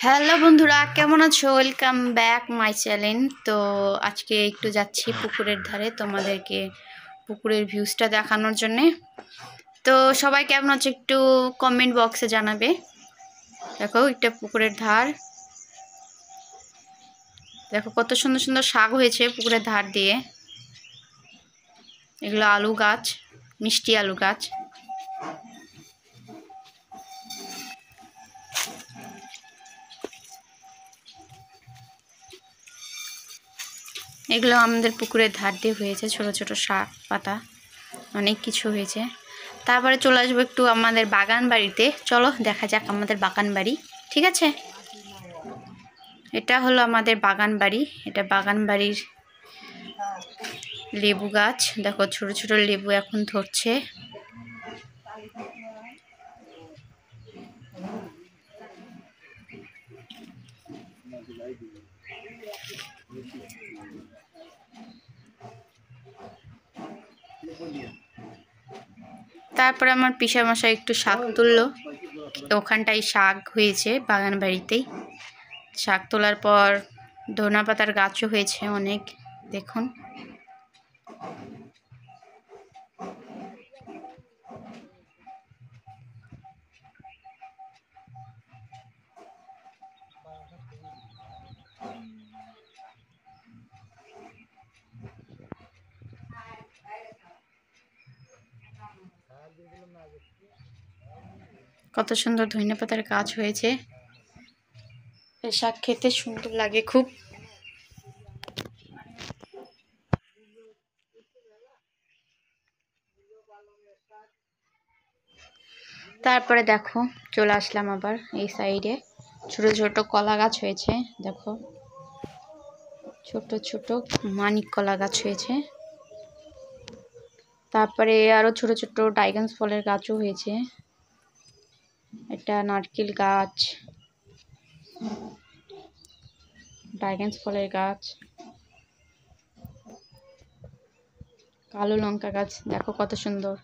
Hello বন্ধুরা, কেমন আছো? Welcome back my channel. তো আজকে একটু যাচ্ছি পুকুরের ধারে তোমাদেরকে পুকুরের ভিউজটা দেখানোর জন্যে। তো সবাই কেমন আছো একটু কমেন্ট বক্সে জানাবে। দেখো একটা পুকুরের ধার, দেখো কত সুন্দর সুন্দর শাক হয়েছে পুকুরের ধার দিয়ে। এগুলো আলু গাছ, মিষ্টি আলু গাছ। এগুলো আমাদের পুকুরের ধার দিয়ে হয়েছে, ছোট ছোট শাক পাতা অনেক কিছু হয়েছে। তারপরে চলে আসবো একটু আমাদের বাগান বাড়িতে। চলো দেখা যাক আমাদের বাগান বাড়ি। ঠিক আছে, এটা হলো আমাদের বাগান বাড়ি। এটা বাগান বাড়ির লেবু গাছ, দেখো ছোট ছোট লেবু এখন ধরছে। তারপরে আমার পিসামশাই একটু শাক তুললো, ওখানটায় শাক হয়েছে বাগান বাড়িতেই। শাক তোলার পর ধনা পাতার গাছও হয়েছে অনেক, দেখুন। কত সুন্দর ধনিয়া পাতার গাছ হয়েছে। এই শাক খেতে সুন্দর লাগে খুব। তারপরে দেখো চলে আসলাম আবার এই সাইডে, ছোট ছোট কলা গাছ হয়েছে। দেখো ছোট ছোট মানিক কলা গাছ হয়েছে। তারপরে আরো ছোট ছোট ড্রাগন ফলের গাছও হয়েছে। এটা নারকেল গাছ, ড্রাগন ফলের গাছ, কালো লঙ্কা গাছ, দেখো কত সুন্দর।